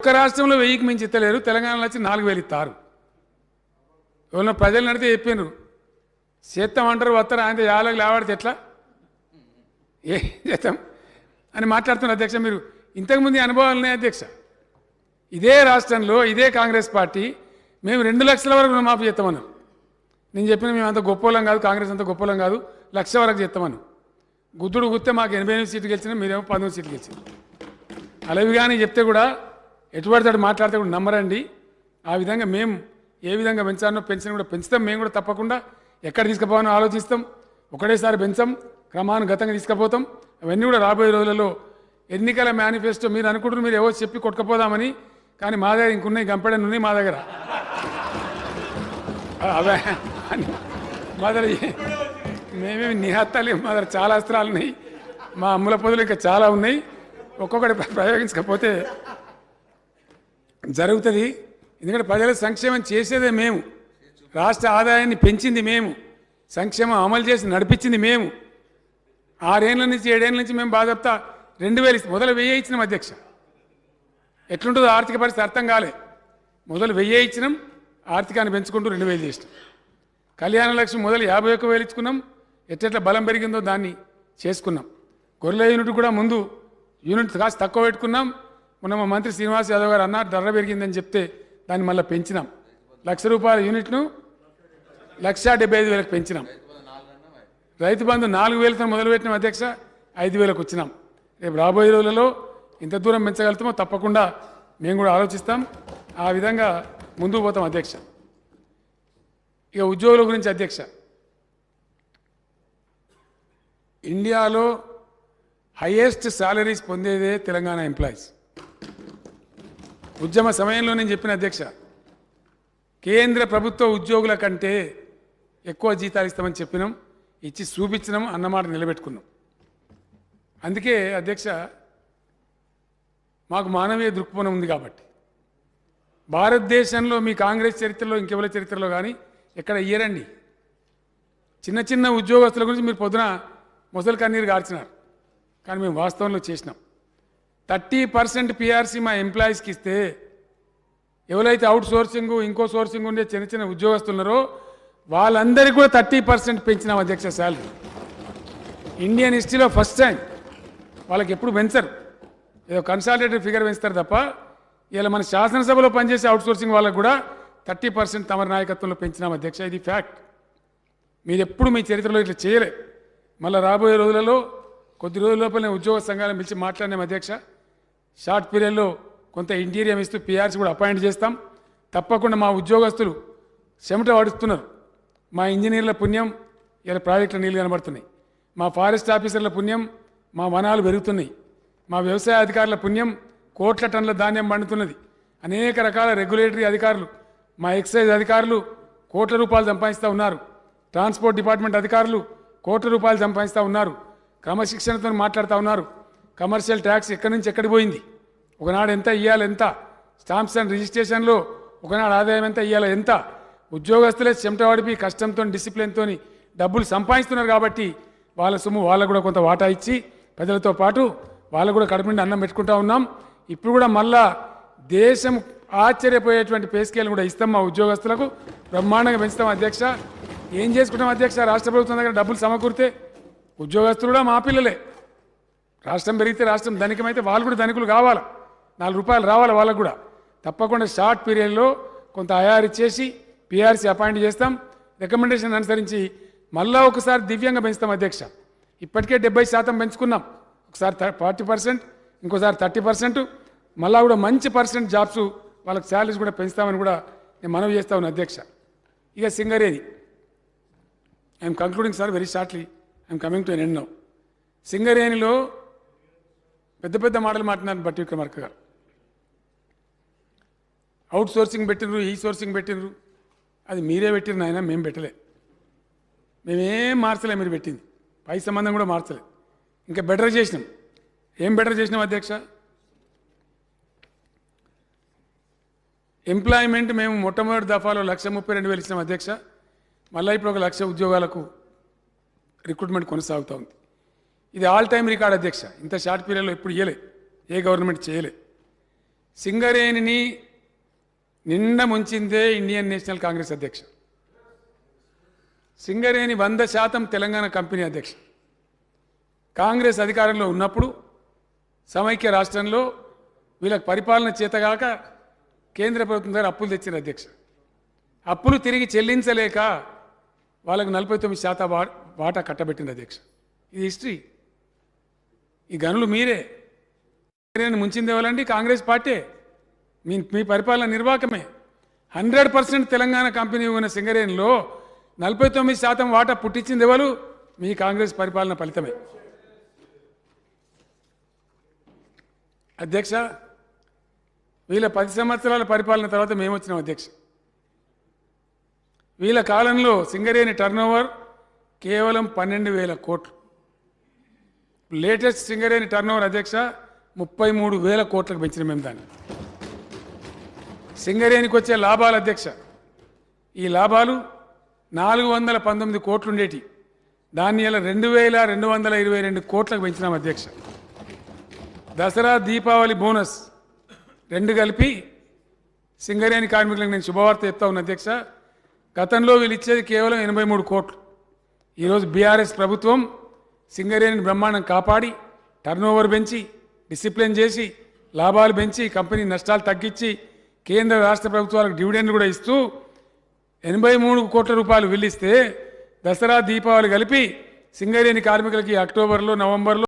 ఒక్క రాష్ట్రంలో 1000కి మించి ఇస్తలేరు, తెలంగాణలో వచ్చి 4000 ఇస్తారు. ఎవరన్నా ప్రజలు నడితే చెప్పినారు, చేస్తామంటారు, వస్తారు, ఆయన యాలకు లేవాడితే ఎట్లా ఏ చేస్తాం అని మాట్లాడుతున్నారు అధ్యక్ష. మీరు ఇంతకుముందు అనుభవాలు ఉన్నాయి అధ్యక్ష. ఇదే రాష్ట్రంలో ఇదే కాంగ్రెస్ పార్టీ మేము 2 లక్షల వరకు రుణమాఫీ చేస్తామన్నాం. నేను చెప్పిన మేము అంత గొప్పలం కాదు, కాంగ్రెస్ అంత గొప్పలం కాదు, 1,00,000 వరకు చేస్తామన్నాం. గుద్దుడు గుత్తే మాకు 88 సీట్లు గెలిచినా, మీరేమో 19 సీట్లు గెలిచారు. అలావి కానీ చెప్తే కూడా ఎటుపడితాడు మాట్లాడితే కూడా నమ్మరండి. ఆ విధంగా మేము ఏ విధంగా పెంచానో పెన్షన్ కూడా పెంచుతాం. మేము కూడా తప్పకుండా ఎక్కడ తీసుకుపోవాలో ఆలోచిస్తాం. ఒకటేసారి పెంచాం, క్రమానుగతంగా తీసుకుపోతాం. అవన్నీ కూడా రాబోయే రోజులలో ఎన్నికల మేనిఫెస్టో మీరు అనుకుంటున్నారు, మీరు ఏవో చెప్పి కొట్టుకుపోదామని, కానీ మా దగ్గర ఇంకున్నాయి, గంపెడని ఉన్నాయి మా దగ్గర. అవే మా దగ్గర మేమేమి నిహత్తాలు, మా దగ్గర చాలా అస్త్రాలు ఉన్నాయి, మా అమ్ముల పొదులు ఇంకా చాలా ఉన్నాయి. ఒక్కొక్కటి ప్రయోగించకపోతే జరుగుతుంది. ఎందుకంటే ప్రజల సంక్షేమం చేసేదే మేము, రాష్ట్ర ఆదాయాన్ని పెంచింది మేము, సంక్షేమం అమలు చేసి నడిపించింది మేము. 6 ఏళ్ళ నుంచి 7 ఏళ్ళ నుంచి మేము బాధప్తా 2000 ఇస్తాం. మొదలు 1000 ఇచ్చినాం అధ్యక్ష. ఎట్లుంటుందో ఆర్థిక పరిస్థితి అర్థం కాలే. మొదలు 1000 ఇచ్చినాం, ఆర్థికాన్ని పెంచుకుంటూ 2000 చేసినాం. కళ్యాణ లక్ష్మి మొదలు 51,000 ఇచ్చుకున్నాం. ఎట్లా బలం పెరిగిందో దాన్ని చేసుకున్నాం. గొర్రెల యూనిట్ కూడా ముందు యూనిట్ కాస్త తక్కువ పెట్టుకున్నాం. మొన్న మా మంత్రి శ్రీనివాస్ యాదవ్ గారు అన్నారు ధర పెరిగిందని చెప్తే దాన్ని మళ్ళీ పెంచినాం. ₹1,00,000 యూనిట్ను 1,75,000 పెంచినాం. రైతు బంధు 4,000తో మొదలుపెట్టినాం అధ్యక్ష, 5,000కు వచ్చినాం. రేపు రాబోయే రోజులలో ఇంత దూరం పెంచగలుగుతామో తప్పకుండా మేము కూడా ఆలోచిస్తాం. ఆ విధంగా ముందుకు పోతాం అధ్యక్ష. ఇక ఉద్యోగుల గురించి అధ్యక్ష, ఇండియాలో హైయెస్ట్ శాలరీస్ పొందేదే తెలంగాణ ఎంప్లాయీస్. ఉద్యమ సమయంలో నేను చెప్పిన అధ్యక్ష, కేంద్ర ప్రభుత్వ ఉద్యోగుల కంటే ఎక్కువ జీతాలు ఇస్తామని చెప్పినాం, ఇచ్చి చూపించినాం, అన్నమాట నిలబెట్టుకున్నాం. అందుకే అధ్యక్ష మాకు మానవీయ దృక్పథం ఉంది కాబట్టి భారతదేశంలో మీ కాంగ్రెస్ చరిత్రలో ఇంకెవరి చరిత్రలో కానీ ఎక్కడ ఇయ్యరండి. చిన్న చిన్న ఉద్యోగస్తుల గురించి మీరు పొద్దున మొసలు కన్నీరు గార్చినారు, కానీ మేము వాస్తవంలో చేసినాం. 30% పిఆర్సీ మా ఎంప్లాయీస్కి ఇస్తే ఎవరైతే అవుట్ సోర్సింగ్ ఇంకో సోర్సింగ్ ఉండే చిన్న చిన్న ఉద్యోగస్తులున్నారో వాళ్ళందరికీ కూడా 30% పెంచినాం అధ్యక్ష శాలరీ. ఇండియన్ హిస్టరీలో ఫస్ట్ టైం. వాళ్ళకి ఎప్పుడు పెంచరు, ఏదో కన్సాలిడేటెడ్ ఫిగర్ పెంచుతారు తప్ప. ఇలా మన శాసనసభలో పనిచేసే అవుట్ సోర్సింగ్ వాళ్ళకు కూడా 30% తమ నాయకత్వంలో పెంచినాం అధ్యక్ష. ఇది ఫ్యాక్ట్. మీరు ఎప్పుడు మీ చరిత్రలో ఇట్లా చేయలే. మళ్ళీ రాబోయే రోజులలో కొద్ది రోజుల లోపలనే ఉద్యోగ సంఘాలను పిలిచి మాట్లాడినాం అధ్యక్ష. షార్ట్ పీరియడ్లో కొంత ఇంటీరియం ఇస్తూ పిఆర్సీ కూడా అపాయింట్ చేస్తాం. తప్పకుండా మా ఉద్యోగస్తులు చెమట పడుతున్నారు. మా ఇంజనీర్ల పుణ్యం ఇలా ప్రాజెక్టుల నీళ్ళు కనబడుతున్నాయి. మా ఫారెస్ట్ ఆఫీసర్ల పుణ్యం మా వనాలు పెరుగుతున్నాయి. మా వ్యవసాయ అధికారుల పుణ్యం కోట్ల టన్నుల ధాన్యం పండుతున్నది. అనేక రకాల రెగ్యులేటరీ అధికారులు, మా ఎక్సైజ్ అధికారులు కోట్ల రూపాయలు సంపాదిస్తూ ఉన్నారు. ట్రాన్స్పోర్ట్ డిపార్ట్మెంట్ అధికారులు కోట్ల రూపాయలు సంపాదిస్తూ ఉన్నారు. క్రమశిక్షణతో మాట్లాడుతూ ఉన్నారు. కమర్షియల్ ట్యాక్స్ ఎక్కడి నుంచి ఎక్కడికి పోయింది, ఒకనాడు ఎంత ఇవ్వాలి, ఎంత స్టాంప్స్ అండ్ రిజిస్ట్రేషన్లో ఒకనాడు ఆదాయం ఎంత ఇవ్వాలి, ఎంత ఉద్యోగస్తులే చెమట వాడిపి కష్టంతో డిసిప్లిన్తో డబ్బులు సంపాదిస్తున్నారు. కాబట్టి వాళ్ళ సొమ్ము వాళ్ళకు కూడా కొంత వాటా ఇచ్చి ప్రజలతో పాటు వాళ్ళకు కూడా కడుపు నిండి అన్నం పెట్టుకుంటా ఉన్నాం. ఇప్పుడు కూడా మళ్ళా దేశం ఆశ్చర్యపోయేటువంటి పే స్కేల్ కూడా ఇస్తాం. మా ఉద్యోగస్తులకు బ్రహ్మాండంగా పెంచుతాం అధ్యక్ష. ఏం చేసుకుంటాం అధ్యక్ష, రాష్ట్ర ప్రభుత్వం దగ్గర డబ్బులు సమకూరితే ఉద్యోగస్తులు కూడా మా పిల్లలే. రాష్ట్రం పెరిగితే రాష్ట్రం ధనికమైతే వాళ్ళు కూడా ధనికులు కావాలి, ₹4 రావాలి వాళ్ళకు కూడా. తప్పకుండా షార్ట్ పీరియడ్లో కొంత ఐఆర్ ఇచ్చేసి పిఆర్సీ అపాయింట్ చేస్తాం. రికమెండేషన్ అనుసరించి మళ్ళా ఒకసారి దివ్యంగా పెంచుతాం అధ్యక్ష. ఇప్పటికే 70% పెంచుకున్నాం, ఒకసారి 40%, ఇంకోసారి 30%, మళ్ళా కూడా మంచి % జాబ్స్ వాళ్ళకి శాలరీస్ కూడా పెంచుతామని కూడా నేను మనవి చేస్తా ఉన్నాను అధ్యక్ష. ఇక Singareni, I'm concluding sir very shortly, I'm coming to an end now. సింగరేణిలో పెద్ద పెద్ద మాటలు మాట్లాడినారు బట్టి విక్రమార్క గారు. అవుట్ సోర్సింగ్ పెట్టినరు, ఈ సోర్సింగ్ పెట్టినరు, అది మీరే పెట్టిరు నాయన, మేము పెట్టలే. మేమేం మార్చలే, మీరు పెట్టింది పై సంబంధం కూడా మార్చలే. ఇంకా బెటర్ చేసినాం. ఏం బెటర్ చేసినాం అధ్యక్ష? ఎంప్లాయ్మెంట్ మేము మొట్టమొదటి దఫాలో 1,32,000 ఇచ్చినాం అధ్యక్ష. మళ్ళీ ఇప్పుడు 1,00,000 ఉద్యోగాలకు రిక్రూట్మెంట్ కొనసాగుతూ ఉంది. ఇది ఆల్ టైమ్ రికార్డ్ అధ్యక్ష. ఇంత షార్ట్ పీరియడ్లో ఎప్పుడు ఇయ్యలే, ఏ గవర్నమెంట్ చేయలే. సింగరేణిని నిండా ముంచిందే ఇండియన్ నేషనల్ కాంగ్రెస్ అధ్యక్ష. సింగరేణి 100% తెలంగాణ కంపెనీ అధ్యక్ష. కాంగ్రెస్ అధికారంలో ఉన్నప్పుడు సమైక్య రాష్ట్రంలో వీళ్ళకి పరిపాలన చేతగాక కేంద్ర ప్రభుత్వం దగ్గర అప్పులు తెచ్చిన అధ్యక్ష. అప్పులు తిరిగి చెల్లించలేక వాళ్ళకు 49% వాటా కట్టబెట్టింది అధ్యక్ష. ఇది హిస్టరీ. ఈ గనులు మీరే. సింగరేణిని ముంచింది ఎవరండి? కాంగ్రెస్ పార్టీ. మీ పరిపాలన నిర్వాహకమే. 100% తెలంగాణ కంపెనీ ఉన్న సింగరేణిలో 49% వాటా పుట్టించింది ఎవరు? మీ కాంగ్రెస్ పరిపాలన ఫలితమే అధ్యక్ష. వీళ్ళ 10 సంవత్సరాల పరిపాలన తర్వాత మేము వచ్చినాం అధ్యక్ష. వీళ్ళ కాలంలో సింగరేణి టర్నోవర్ కేవలం 12,000 కోట్లు. లేటెస్ట్ సింగరేణి టర్నోవర్ అధ్యక్ష 33,000 కోట్లకు పెంచిన మేము దాన్ని. సింగరేణికి వచ్చే లాభాలు అధ్యక్ష, ఈ లాభాలు 419 కోట్లు ఉండేటి, దాన్ని ఇలా 2,222 కోట్లకు పెంచినాం అధ్యక్ష. దసరా దీపావళి బోనస్ 2 కలిపి సింగరేణి కార్మికులకు నేను శుభవార్త చెప్తా ఉన్నా అధ్యక్ష. గతంలో వీళ్ళు ఇచ్చేది కేవలం 83 కోట్లు. ఈరోజు బీఆర్ఎస్ ప్రభుత్వం సింగరేణిని బ్రహ్మాండం కాపాడి టర్నోవర్ పెంచి డిసిప్లిన్ చేసి లాభాలు పెంచి కంపెనీ నష్టాలు తగ్గించి కేంద్ర రాష్ట్ర ప్రభుత్వాలకు డివిడెండ్ కూడా ఇస్తూ 83 కోట్ల రూపాయలు వీళ్ళిస్తే దసరా దీపావళి కలిపి సింగరేణి కార్మికులకి అక్టోబర్లో నవంబర్లో